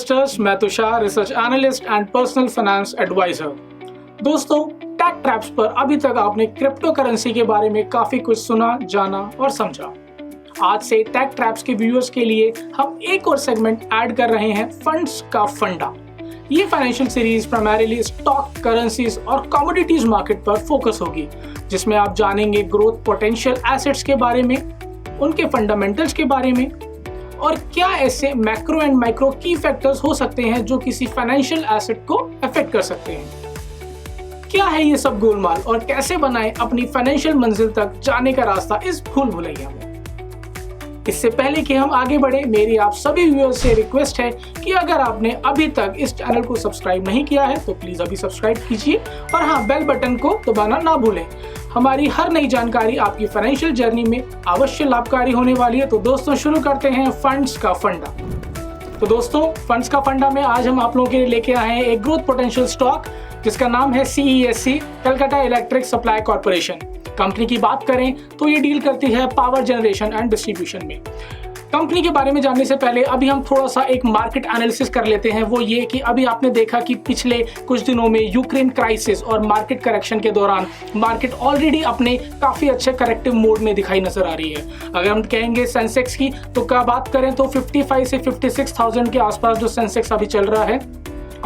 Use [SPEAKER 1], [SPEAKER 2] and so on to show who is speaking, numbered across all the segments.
[SPEAKER 1] Investors, मैं Tushar, research analyst and personal finance advisor. दोस्तों, tech traps पर अभी तक आपने क्रिप्टो करेंसी के बारे में काफी कुछ सुना, जाना और समझा। आज से टेक ट्रैप्स के व्यूअर्स के लिए हम एक और सेगमेंट ऐड कर रहे हैं, फंड्स का फंडा। ये financial series primarily stock, currencies और कमोडिटीज मार्केट पर फोकस होगी, जिसमें आप जानेंगे ग्रोथ पोटेंशियल एसेट्स के बारे में, उनके फंडामेंटल्स के बारे में और क्या ऐसे मैक्रो एंड माइक्रो की फैक्टर्स हो सकते हैं जो किसी फाइनेंशियल एसेट को अफेक्ट कर सकते हैं। क्या है ये सब गोलमाल और कैसे बनाएं अपनी फाइनेंशियल मंजिल तक जाने का रास्ता इस भूल भुलैया में। इससे पहले कि हम आगे बढ़े, मेरी आप सभी व्यूअर्स से रिक्वेस्ट है कि अगर आपने अभी तक इस चैनल को सब्सक्राइब नहीं किया है तो प्लीज अभी सब्सक्राइब कीजिए और हाँ, बेल बटन को दबाना ना भूलें। हमारी हर नई जानकारी आपकी फाइनेंशियल जर्नी में अवश्य लाभकारी होने वाली है। तो दोस्तों, शुरू करते हैं फंड्स का फंडा। तो दोस्तों, फंड्स का फंडा में आज हम आप लोगों के लिए लेके आए हैं एक ग्रोथ पोटेंशियल स्टॉक जिसका नाम है CESC, Calcutta electric supply corporation. Company की बात करें तो ये डील करती है पावर जनरेशन एंड डिस्ट्रीब्यूशन में। कंपनी के बारे में जानने से पहले अभी हम थोड़ा सा एक मार्केट एनालिसिस कर लेते हैं। वो ये कि अभी आपने देखा कि पिछले कुछ दिनों में यूक्रेन क्राइसिस और मार्केट करेक्शन के दौरान मार्केट ऑलरेडी अपने काफ़ी अच्छे करेक्टिव मोड में दिखाई नजर आ रही है। अगर हम कहेंगे सेंसेक्स की तो क्या बात करें तो 55 से 56,000 के आसपास जो सेंसेक्स अभी चल रहा है।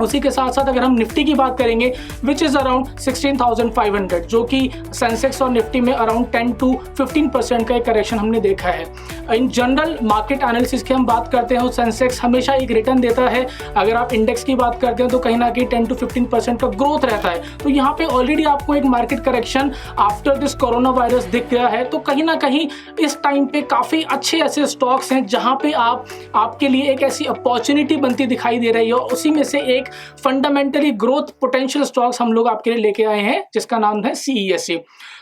[SPEAKER 1] उसी के साथ साथ अगर हम निफ्टी की बात करेंगे विच इज़ अराउंड 16,500, जो कि सेंसेक्स और निफ्टी में अराउंड 10 to 15% का एक करेक्शन हमने देखा है। इन जनरल मार्केट एनालिसिस की हम बात करते हैं, सेंसेक्स हमेशा एक रिटर्न देता है। अगर आप इंडेक्स की बात करते हैं तो कहीं ना कहीं 10 to 15% का ग्रोथ रहता है। तो यहाँ पे ऑलरेडी आपको एक market correction after this corona virus दिख गया है। तो कहीं ना कहीं इस टाइम पे काफ़ी अच्छे ऐसे स्टॉक्स हैं जहाँ पे आपके लिए एक ऐसी अपॉर्चुनिटी बनती दिखाई दे रही है। उसी में से एक फंडामेंटली ग्रोथ पोटेंशियल स्टॉक्स हम लोग आपके लिए लेके आए हैं जिसका नाम है CESC।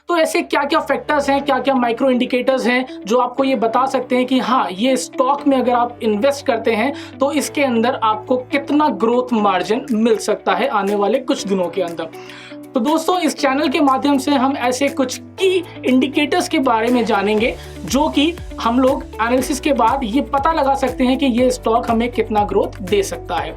[SPEAKER 1] तो ऐसे क्या क्या फैक्टर्स हैं, क्या क्या माइक्रो इंडिकेटर्स हैं जो आपको ये बता सकते हैं कि हाँ, ये स्टॉक में अगर आप इन्वेस्ट करते हैं तो इसके अंदर आपको कितना ग्रोथ मार्जिन मिल सकता है आने वाले कुछ दिनों के अंदर। तो दोस्तों, इस चैनल के माध्यम से हम ऐसे कुछ की इंडिकेटर्स के बारे में जानेंगे जो कि हम लोग एनालिसिस के बाद ये पता लगा सकते हैं कि ये स्टॉक हमें कितना ग्रोथ दे सकता है।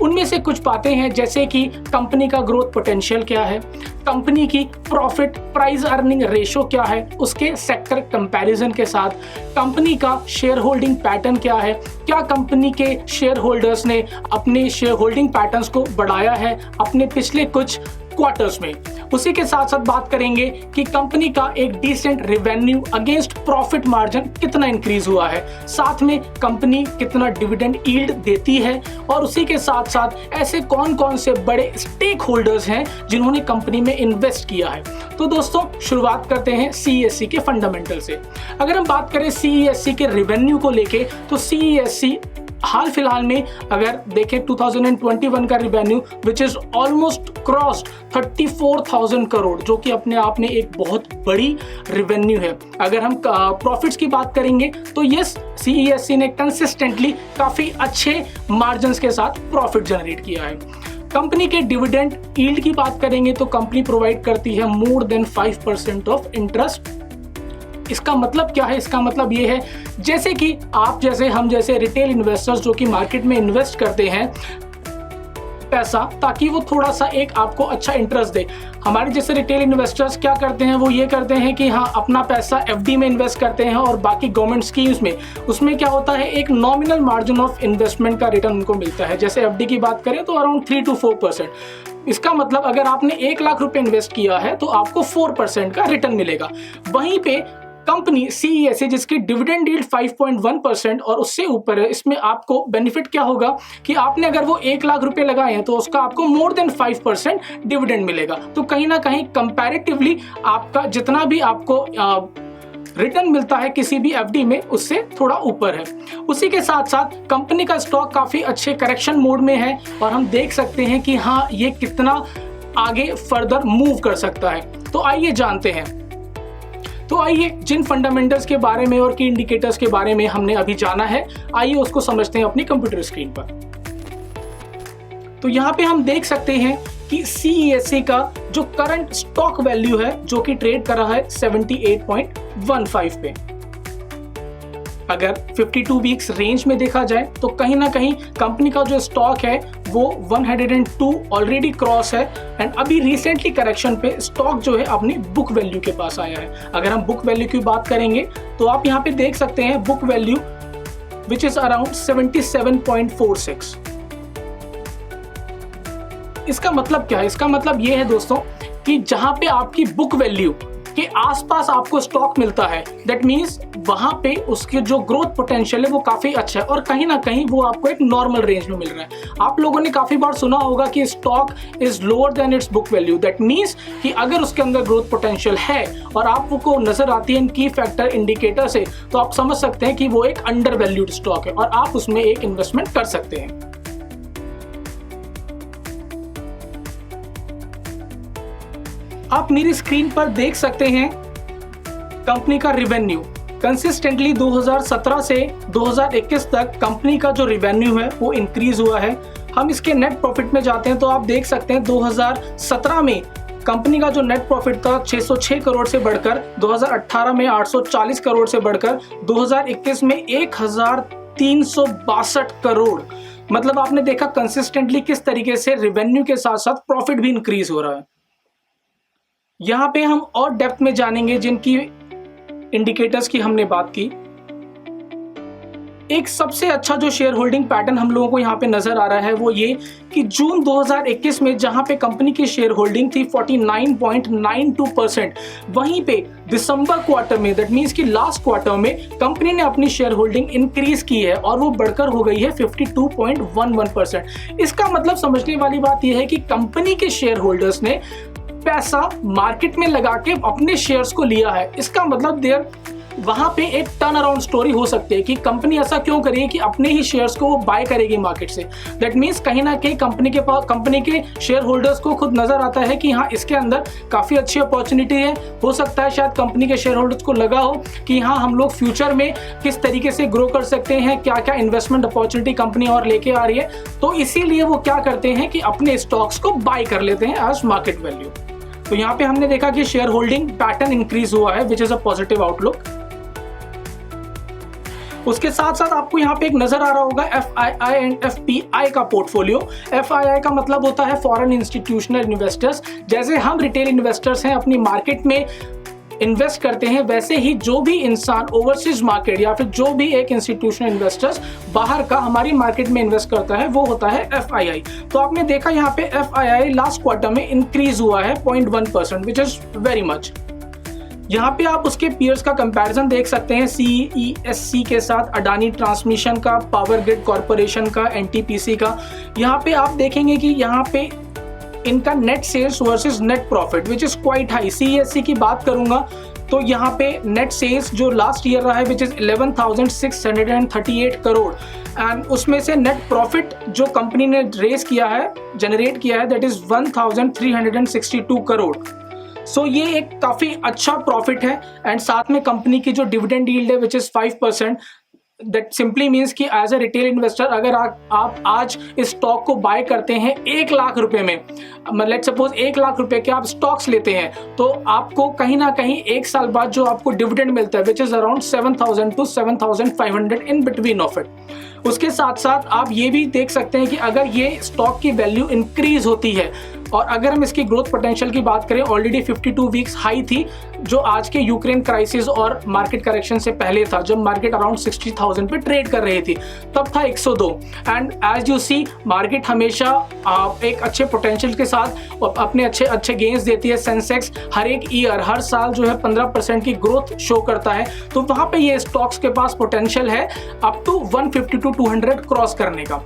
[SPEAKER 1] उनमें से कुछ बातें हैं जैसे कि कंपनी का ग्रोथ पोटेंशियल क्या है, कंपनी की प्रॉफिट प्राइस अर्निंग रेशो क्या है, उसके सेक्टर कंपैरिजन के साथ कंपनी का शेयर होल्डिंग पैटर्न क्या है, क्या कंपनी के शेयर होल्डर्स ने अपने शेयर होल्डिंग पैटर्न्स को बढ़ाया है अपने पिछले कुछ क्वार्टर्स में। उसी के साथ साथ बात करेंगे कि कंपनी का एक decent revenue against profit margin कितना इंक्रीज हुआ है, साथ में कंपनी कितना डिविडेंड यील्ड देती है और उसी के साथ साथ ऐसे कौन कौन से बड़े स्टेक होल्डर्स हैं जिन्होंने कंपनी में इन्वेस्ट किया है। तो दोस्तों, शुरुआत करते हैं CESC के फंडामेंटल से। अगर हम बात करें CESC के रेवेन्यू को लेके तो CESC हाल फिलहाल में अगर देखें 2021 का revenue which is almost crossed 34,000 crore, जो कि अपने आप में एक बहुत बड़ी रिवेन्यू है। अगर हम प्रॉफिट्स की बात करेंगे तो यस, CESC ने कंसिस्टेंटली काफ़ी अच्छे मार्जिन्स के साथ प्रॉफिट जनरेट किया है। कंपनी के डिविडेंड यील्ड की बात करेंगे तो कंपनी प्रोवाइड करती है मोर देन 5% ऑफ इंटरेस्ट। इसका मतलब क्या है? इसका मतलब ये है जैसे कि आप जैसे हम जैसे रिटेल इन्वेस्टर्स जो कि मार्केट में इन्वेस्ट करते हैं पैसा, ताकि वो थोड़ा सा एक आपको अच्छा इंटरेस्ट दे। हमारे जैसे रिटेल इन्वेस्टर्स क्या करते हैं, वो ये करते हैं कि हाँ, अपना पैसा FD में इन्वेस्ट करते हैं और बाकी गवर्नमेंट स्कीम्स में। उसमें क्या होता है, एक नॉमिनल मार्जिन ऑफ इन्वेस्टमेंट का रिटर्न उनको मिलता है। जैसे FD की बात करें तो अराउंड 3 to 4%। इसका मतलब अगर आपने 1 लाख रुपए इन्वेस्ट किया है तो आपको 4% का रिटर्न मिलेगा। वहीं पे कंपनी CESC जिसकी डिविडेंड यील्ड 5.1% और उससे ऊपर है, इसमें आपको बेनिफिट क्या होगा कि आपने अगर वो 1 लाख रुपए लगाए हैं तो उसका आपको मोर देन 5% डिविडेंड मिलेगा। तो कहीं ना कहीं कंपैरेटिवली आपका जितना भी आपको रिटर्न मिलता है किसी भी FD में उससे थोड़ा ऊपर है। उसी के साथ साथ कंपनी का स्टॉक काफ़ी अच्छे करेक्शन मोड में है और हम देख सकते हैं कि हाँ, ये कितना आगे फर्दर मूव कर सकता है। तो आइए जानते हैं। तो आइए जिन फंडामेंटल्स के बारे में और की इंडिकेटर्स के बारे में हमने अभी जाना है, आइए उसको समझते हैं अपनी कंप्यूटर स्क्रीन पर। तो यहाँ पे हम देख सकते हैं कि CESC का जो करंट स्टॉक वैल्यू है जो कि ट्रेड कर रहा है 78.15 पे। अगर 52 वीक्स रेंज में देखा जाए तो कहीं ना कहीं कंपनी का जो स्टॉक है वो 102 ऑलरेडी क्रॉस है एंड अभी रिसेंटली करेक्शन पे स्टॉक जो है अपनी बुक वैल्यू के पास आया है। अगर हम बुक वैल्यू की बात करेंगे तो आप यहाँ पे देख सकते हैं book value which is around 77.46। इसका मतलब क्या है? इसका मतलब ये है दोस्तों कि जहां पे आपकी बुक वैल्यू के आसपास आपको स्टॉक मिलता है, दैट मीन्स वहां पे उसके जो ग्रोथ पोटेंशियल है वो काफी अच्छा है और कहीं ना कहीं वो आपको एक नॉर्मल रेंज में मिल रहा है। आप लोगों ने काफी बार सुना होगा कि stock is lower than it's book value, that means कि अगर उसके अंदर ग्रोथ पोटेंशियल है और आपको नजर आती है इन की फैक्टर इंडिकेटर से, तो आप समझ सकते हैं कि वो एक अंडर वैल्यूड स्टॉक है और आप उसमें एक इन्वेस्टमेंट कर सकते हैं। आप मेरी स्क्रीन पर देख सकते हैं कंपनी का रिवेन्यू। कंसिस्टेंटली 2017 से 2021 तक कंपनी का जो रिवेन्यू है वो इंक्रीज हुआ है। हम इसके नेट प्रॉफिट में जाते हैं तो आप देख सकते हैं 2017 में कंपनी का जो नेट प्रॉफिट था 606 करोड़ से बढ़कर 2018 में 840 करोड़ से बढ़कर 2021 में 1362 करोड़। मतलब आपने देखा कंसिस्टेंटली किस तरीके से रिवेन्यू के साथ साथ प्रॉफिट भी इंक्रीज हो रहा है। यहां पे हम और डेप्थ में जानेंगे जिनकी इंडिकेटर्स की हमने बात की। एक सबसे अच्छा जो शेयर होल्डिंग पैटर्न हम लोगों को यहाँ पे नजर आ रहा है वो ये कि जून 2021 में जहां पे कंपनी की शेयर होल्डिंग थी 49.92%, वहीं पे दिसंबर क्वार्टर में दैट मींस कि लास्ट क्वार्टर में कंपनी ने अपनी शेयर होल्डिंग इंक्रीज की है और वो बढ़कर हो गई है 52.11%। इसका मतलब समझने वाली बात यह है कि कंपनी के शेयर होल्डर्स ने पैसा मार्केट में लगा के अपने शेयर्स को लिया है। इसका मतलब वहां पे एक टर्न अराउंड स्टोरी हो सकती है कि कंपनी ऐसा क्यों करेगी कि अपने ही शेयर्स को वो बाय करेगी मार्केट से। दैट मींस कहीं ना कहीं कंपनी के शेयर होल्डर्स को खुद नजर आता है कि हाँ इसके अंदर काफी अच्छी अपॉर्चुनिटी है। हो सकता है शायद कंपनी के शेयर होल्डर्स को लगा हो कि हाँ हम लोग फ्यूचर में किस तरीके से ग्रो कर सकते हैं, क्या क्या इन्वेस्टमेंट अपॉर्चुनिटी कंपनी और लेके आ रही है, तो इसीलिए वो क्या करते हैं कि अपने स्टॉक्स को बाय कर लेते हैं एज मार्केट वैल्यू। तो यहाँ पे हमने देखा कि शेयर होल्डिंग पैटर्न इंक्रीज हुआ है which is a positive outlook. उसके साथ साथ आपको यहाँ पे एक नजर आ रहा होगा FII एंड FPI का पोर्टफोलियो। FII का मतलब होता है फॉरेन इंस्टीट्यूशनल इन्वेस्टर्स। जैसे हम रिटेल इन्वेस्टर्स हैं अपनी मार्केट में इन्वेस्ट करते हैं, वैसे ही जो भी इंसान ओवरसीज मार्केट या फिर जो भी एक इंस्टीट्यूशनल इन्वेस्टर्स बाहर का हमारी मार्केट में इन्वेस्ट करता है वो होता है FII। तो आपने देखा यहाँ पे FII लास्ट क्वार्टर में इंक्रीज हुआ है 0.1%, विच इज वेरी मच। यहाँ पे आप उसके पीयर्स का कंपैरिजन देख सकते हैं CESC के साथ, अडानी ट्रांसमिशन का, पावर ग्रिड कॉर्पोरेशन का, NTPC का। यहाँ पे आप देखेंगे कि यहाँ पे इनका net sales versus net profit which is quite high. CESC की बात करूंगा तो यहाँ पे नेट सेल्स जो लास्ट ईयर रहा है विच इज 11,638 करोड़ एंड उसमें से नेट प्रॉफिट जो कंपनी ने रेज किया है, जनरेट किया है, दैट इज 1,362 करोड़। सो ये एक काफी अच्छा प्रॉफिट है एंड साथ में कंपनी की जो डिविडेंड यील्ड है which is 5%। That simply means कि एज ए रिटेल इन्वेस्टर अगर आप आज इस स्टॉक को बाय करते हैं 1 लाख रुपए में, लेट्स सपोज 1 लाख रुपए के आप स्टॉक्स लेते हैं, तो आपको कहीं ना कहीं 1 साल बाद जो आपको डिविडेंड मिलता है which is around 7,000 to 7,500 in between of it. उसके साथ साथ आप ये भी देख सकते हैं कि अगर ये स्टॉक की वैल्यू इंक्रीज होती है और अगर हम इसकी ग्रोथ पोटेंशियल की बात करें, ऑलरेडी 52 वीक्स हाई थी जो आज के यूक्रेन क्राइसिस और मार्केट करेक्शन से पहले था, जब मार्केट अराउंड 60,000 पे ट्रेड कर रही थी, तब था 102। And as you see market हमेशा एक अच्छे पोटेंशियल के साथ अपने अच्छे गेन्स देती है। सेंसेक्स हर एक ईयर, हर साल जो है 15% की ग्रोथ शो करता है, तो वहां पे ये स्टॉक्स के पास पोटेंशियल है अप टू 150 to 200 क्रॉस करने का।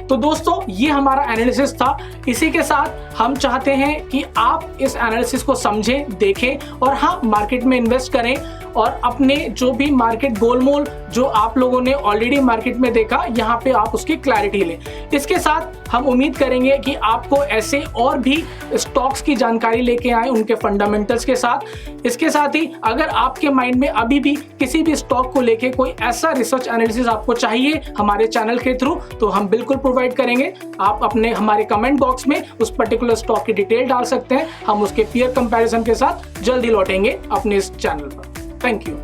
[SPEAKER 1] तो दोस्तों ये हमारा एनालिसिस था। इसी के साथ हम चाहते हैं कि आप इस एनालिसिस को समझें, देखें और हाँ मार्केट में इन्वेस्ट करें और अपने जो भी मार्केट गोलमोल जो आप लोगों ने ऑलरेडी मार्केट में देखा, यहाँ पे आप उसकी क्लैरिटी लें। इसके साथ हम उम्मीद करेंगे कि आपको ऐसे और भी स्टॉक्स की जानकारी लेके आए उनके फंडामेंटल्स के साथ। इसके साथ ही अगर आपके माइंड में अभी भी किसी भी स्टॉक को लेके कोई ऐसा रिसर्च एनालिसिस आपको चाहिए हमारे चैनल के थ्रू, तो हम बिल्कुल प्रोवाइड करेंगे। आप अपने हमारे कमेंट बॉक्स में उस पर्टिकुलर स्टॉक की डिटेल डाल सकते हैं, हम उसके पीयर कंपैरिजन के साथ जल्दी लौटेंगे अपने इस चैनल पर। Thank you.